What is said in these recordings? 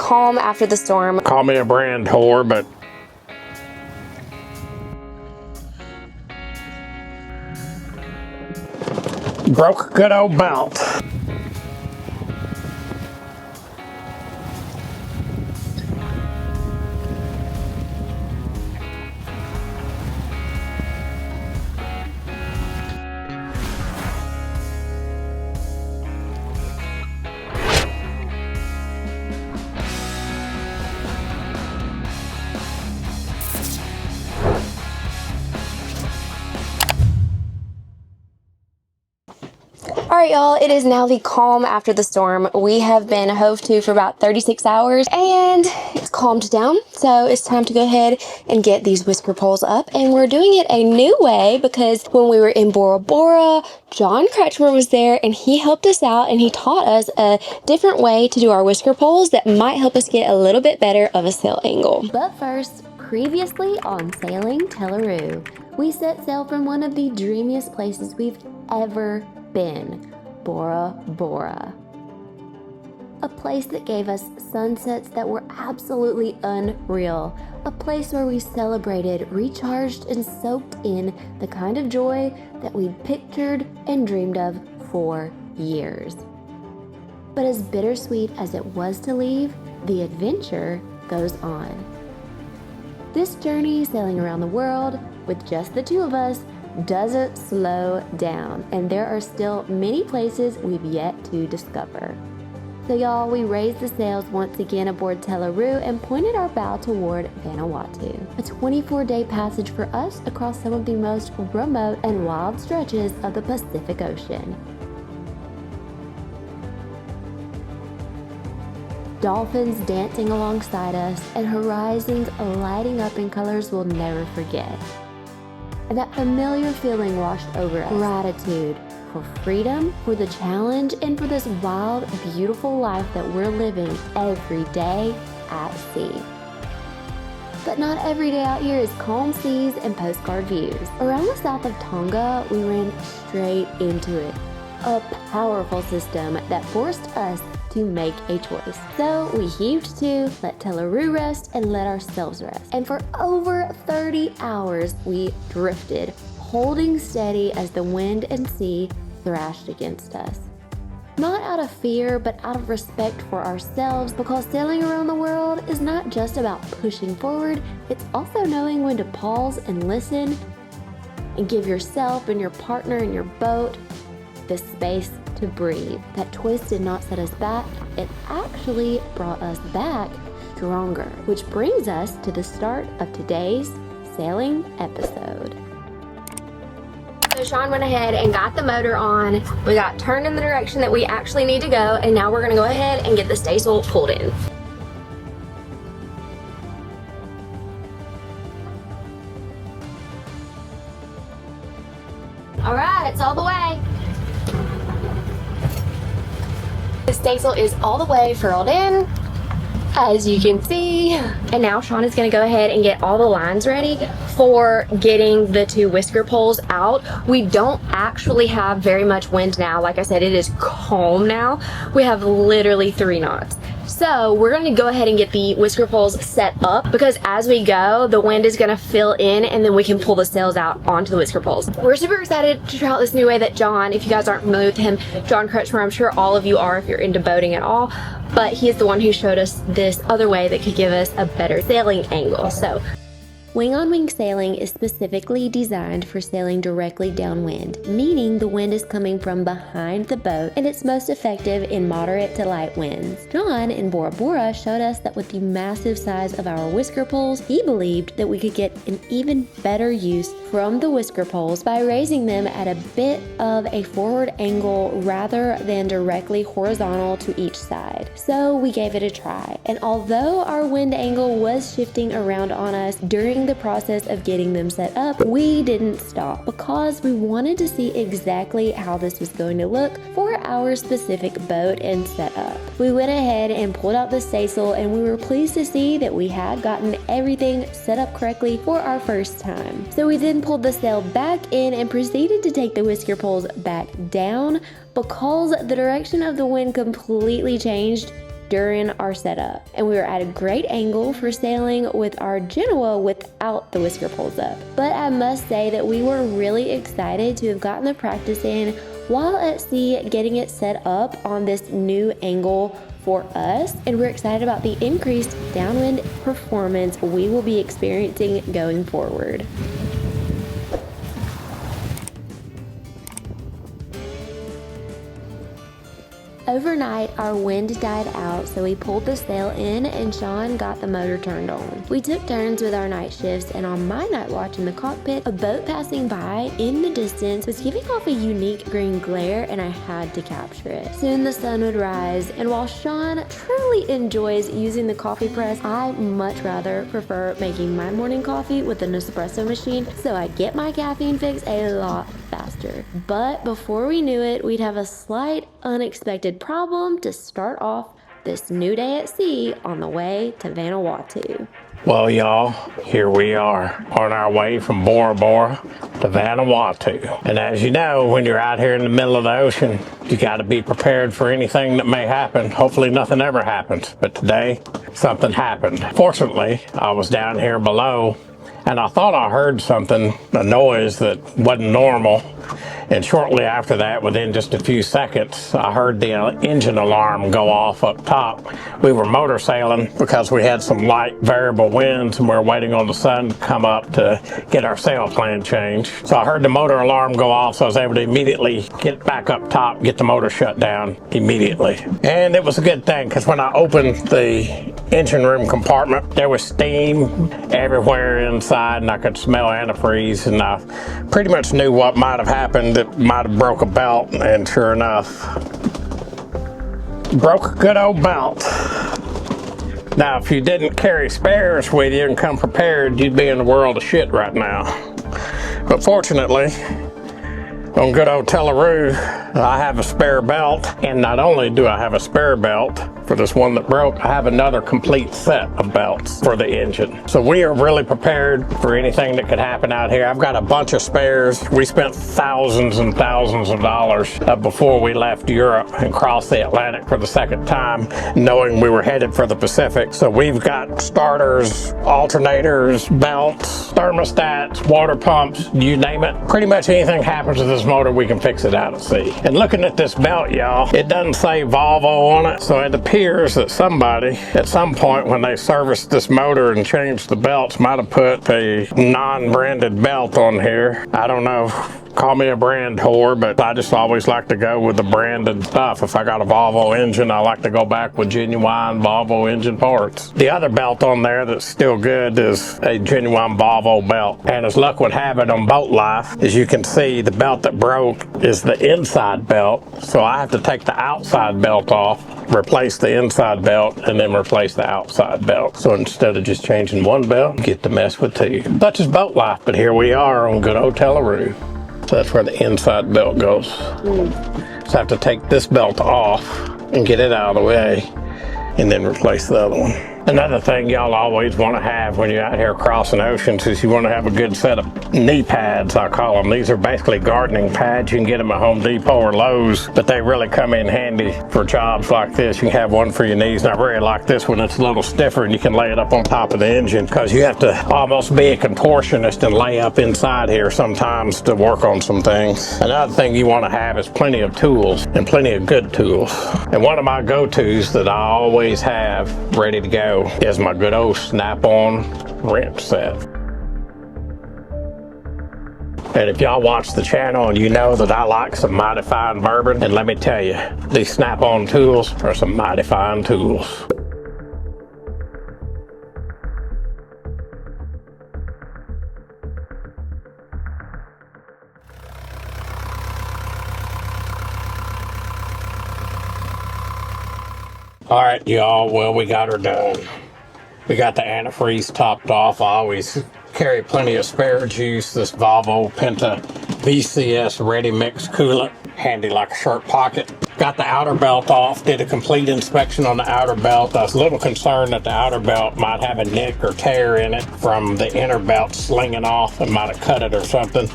calm after the storm. Call me a brand whore, but broke a good old belt. Alright y'all, it is now the calm after the storm. We have been hove to for about 36 hours and it's calmed down. So it's time to go ahead and get these whisker poles up. And we're doing it a new way because when we were in Bora Bora, John Kretschmer was there and he helped us out and he taught us a different way to do our whisker poles that might help us get a little bit better of a sail angle. But first, previously on Sailing Tela Ru, we set sail from one of the dreamiest places we've ever been, Bora Bora. A place that gave us sunsets that were absolutely unreal. A place where we celebrated, recharged, and soaked in the kind of joy that we'd pictured and dreamed of for years. But as bittersweet as it was to leave, the adventure goes on. This journey, sailing around the world with just the two of us, doesn't slow down, and there are still many places we've yet to discover. So y'all, we raised the sails once again aboard Tela Ru and pointed our bow toward Vanuatu, a 24-day passage for us across some of the most remote and wild stretches of the Pacific Ocean. Dolphins dancing alongside us and horizons lighting up in colors we'll never forget. And that familiar feeling washed over us. Gratitude for freedom, for the challenge, and for this wild, beautiful life that we're living every day at sea. But not every day out here is calm seas and postcard views. Around the south of Tonga, we ran straight into it. A powerful system that forced us to make a choice. So we heaved to, let Tela Ru rest, and let ourselves rest. And for over 30 hours, we drifted, holding steady as the wind and sea thrashed against us. Not out of fear, but out of respect for ourselves, because sailing around the world is not just about pushing forward, it's also knowing when to pause and listen and give yourself and your partner and your boat the space to breathe. That twist did not set us back, it actually brought us back stronger. Which brings us to the start of today's sailing episode. So Shawn went ahead and got the motor on, we got turned in the direction that we actually need to go, and now we're gonna go ahead and get the staysail pulled in. All right, it's all the way. The staysail is all the way furled in, as you can see. And now Shawn is gonna go ahead and get all the lines ready for getting the two whisker poles out. We don't actually have very much wind now. Like I said, it is calm now. We have literally 3 knots. So we're going to go ahead and get the whisker poles set up, because as we go, the wind is going to fill in and then we can pull the sails out onto the whisker poles. We're super excited to try out this new way that John, if you guys aren't familiar with him, John Kretschmer, I'm sure all of you are if you're into boating at all, but he is the one who showed us this other way that could give us a better sailing angle. So wing-on-wing sailing is specifically designed for sailing directly downwind, meaning the wind is coming from behind the boat, and it's most effective in moderate to light winds. John in Bora Bora showed us that with the massive size of our whisker poles, he believed that we could get an even better use from the whisker poles by raising them at a bit of a forward angle rather than directly horizontal to each side. So we gave it a try, and although our wind angle was shifting around on us during the process of getting them set up, we didn't stop because we wanted to see exactly how this was going to look for our specific boat and setup. We went ahead and pulled out the staysail, and we were pleased to see that we had gotten everything set up correctly for our first time. So we then pulled the sail back in and proceeded to take the whisker poles back down because the direction of the wind completely changed during our setup, and we were at a great angle for sailing with our Genoa without the whisker poles up. But I must say that we were really excited to have gotten the practice in while at sea, getting it set up on this new angle for us, and we're excited about the increased downwind performance we will be experiencing going forward. Overnight, our wind died out, so we pulled the sail in and Shawn got the motor turned on. We took turns with our night shifts, and on my night watch in the cockpit, a boat passing by in the distance was giving off a unique green glare, and I had to capture it. Soon the sun would rise, and while Shawn truly enjoys using the coffee press, I much rather prefer making my morning coffee with an espresso machine, so I get my caffeine fix a lot faster. But before we knew it, we'd have a slight unexpected problem to start off this new day at sea on the way to Vanuatu. Well, y'all, here we are on our way from Bora Bora to Vanuatu. And as you know, when you're out here in the middle of the ocean, you got to be prepared for anything that may happen. Hopefully nothing ever happens. But today, something happened. Fortunately, I was down here below and I thought I heard something, a noise that wasn't normal. And shortly after that, within just a few seconds, I heard the engine alarm go off up top. We were motor sailing because we had some light variable winds and we were waiting on the sun to come up to get our sail plan changed. So I heard the motor alarm go off, so I was able to immediately get back up top, get the motor shut down immediately. And it was a good thing because when I opened the engine room compartment, there was steam everywhere inside and I could smell antifreeze, and I pretty much knew what might have happened. It might have broke a belt, and sure enough, broke a good old belt. Now, if you didn't carry spares with you and come prepared, you'd be in a world of shit right now. But fortunately, on good old Tela Ru, I have a spare belt, and not only do I have a spare belt for this one that broke, I have another complete set of belts for the engine. So we are really prepared for anything that could happen out here. I've got a bunch of spares. We spent thousands and thousands of dollars before we left Europe and crossed the Atlantic for the second time, knowing we were headed for the Pacific. So we've got starters, alternators, belts, thermostats, water pumps, you name it. Pretty much anything happens to this motor, we can fix it out at sea. And looking at this belt, y'all, it doesn't say Volvo on it, so it appears that somebody at some point when they serviced this motor and changed the belts might have put a non-branded belt on here. I don't know. Call me a brand whore, but I just always like to go with the branded stuff. If I got a Volvo engine, I like to go back with genuine Volvo engine parts. The other belt on there that's still good is a genuine Volvo belt. And as luck would have it on Boat Life, as you can see, the belt that broke is the inside belt. So I have to take the outside belt off, replace the inside belt, and then replace the outside belt. So instead of just changing one belt, get to mess with two. Such is Boat Life, but here we are on good old Tela Ru. So that's where the inside belt goes. So I have to take this belt off and get it out of the way and then replace the other one. Another thing y'all always want to have when you're out here crossing oceans is you want to have a good set of knee pads, I call them. These are basically gardening pads. You can get them at Home Depot or Lowe's, but they really come in handy for jobs like this. You can have one for your knees. And I really like this one. It's a little stiffer and you can lay it up on top of the engine because you have to almost be a contortionist and lay up inside here sometimes to work on some things. Another thing you want to have is plenty of tools and plenty of good tools. And one of my go-tos that I always have ready to go is my good old snap-on wrench set. And if y'all watch the channel and you know that I like some mighty fine bourbon, and let me tell you, these snap-on tools are some mighty fine tools. All right, y'all, well, we got her done. We got the antifreeze topped off. I always carry plenty of spare juice. This Volvo Penta VCS Ready Mix coolant, handy like a shirt pocket. Got the outer belt off, did a complete inspection on the outer belt. I was a little concerned that the outer belt might have a nick or tear in it from the inner belt slinging off and might have cut it or something.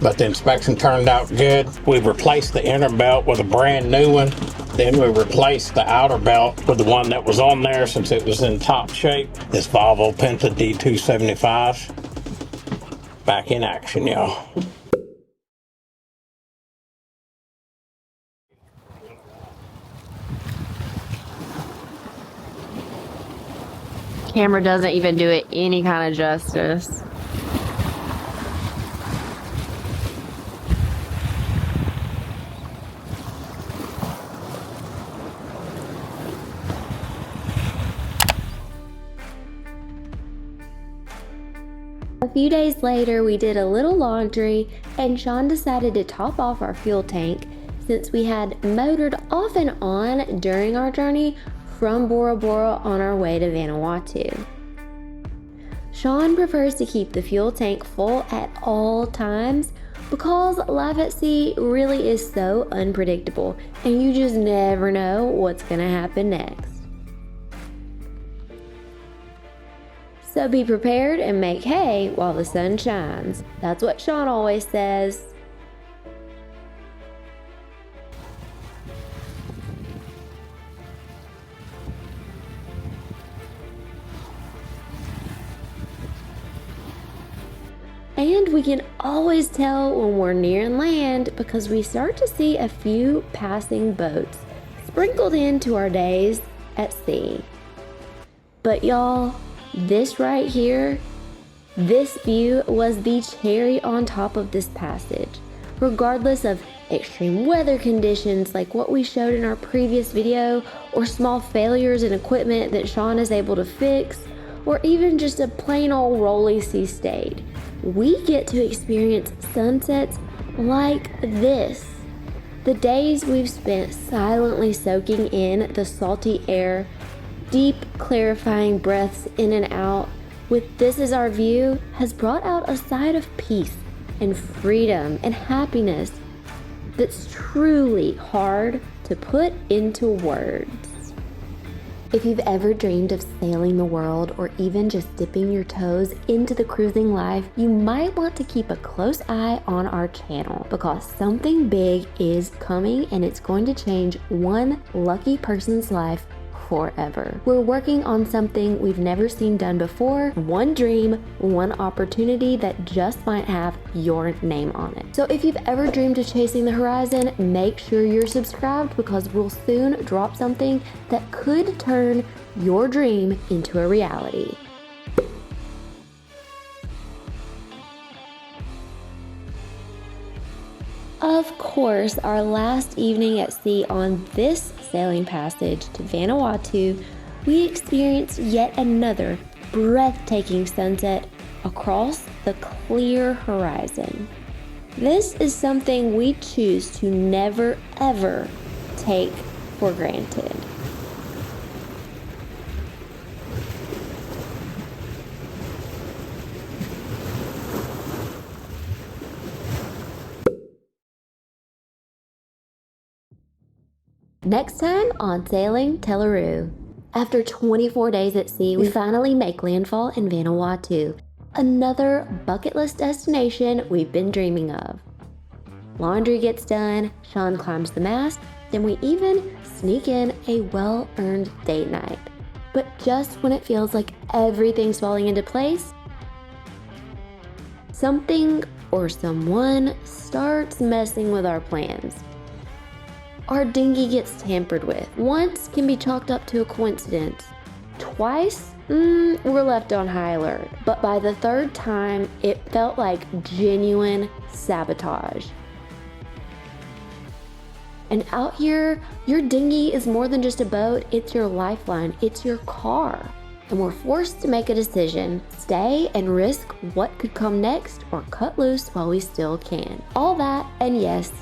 But the inspection turned out good. We replaced the inner belt with a brand new one. Then we replaced the outer belt with the one that was on there since it was in top shape. This Volvo Penta D275. Back in action, y'all. Camera doesn't even do it any kind of justice. A few days later, we did a little laundry and Shawn decided to top off our fuel tank since we had motored off and on during our journey from Bora Bora on our way to Vanuatu. Shawn prefers to keep the fuel tank full at all times because life at sea really is so unpredictable and you just never know what's gonna happen next. So be prepared and make hay while the sun shines. That's what Shawn always says. And we can always tell when we're near land because we start to see a few passing boats sprinkled into our days at sea. But y'all, this right here, this view was the cherry on top of this passage. Regardless of extreme weather conditions like what we showed in our previous video, or small failures in equipment that Shawn is able to fix, or even just a plain old rolly sea state, we get to experience sunsets like this. The days we've spent silently soaking in the salty air, deep clarifying breaths in and out, with this as our view, has brought out a side of peace and freedom and happiness that's truly hard to put into words. If you've ever dreamed of sailing the world or even just dipping your toes into the cruising life, you might want to keep a close eye on our channel because something big is coming and it's going to change one lucky person's life forever. We're working on something we've never seen done before. One dream, one opportunity that just might have your name on it. So if you've ever dreamed of chasing the horizon, make sure you're subscribed because we'll soon drop something that could turn your dream into a reality. Of course, our last evening at sea on this sailing passage to Vanuatu, we experienced yet another breathtaking sunset across the clear horizon. This is something we choose to never ever take for granted. Next time on Sailing Tela Ru. After 24 days at sea, we finally make landfall in Vanuatu, another bucket list destination we've been dreaming of. Laundry gets done, Shawn climbs the mast, then we even sneak in a well-earned date night. But just when it feels like everything's falling into place, something or someone starts messing with our plans. Our dinghy gets tampered with. Once can be chalked up to a coincidence. Twice, we're left on high alert. But by the third time, it felt like genuine sabotage. And out here, your dinghy is more than just a boat, it's your lifeline, it's your car. And we're forced to make a decision, stay and risk what could come next, or cut loose while we still can. All that, and yes,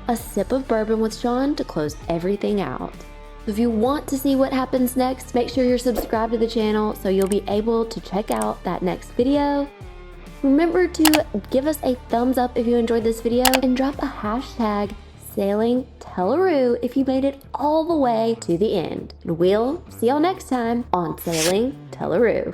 a sip of bourbon with Shawn to close everything out. If you want to see what happens next, make sure you're subscribed to the channel so you'll be able to check out that next video. Remember to give us a thumbs up if you enjoyed this video and drop a hashtag Sailing Tela Ru if you made it all the way to the end. And we'll see y'all next time on Sailing Tela Ru.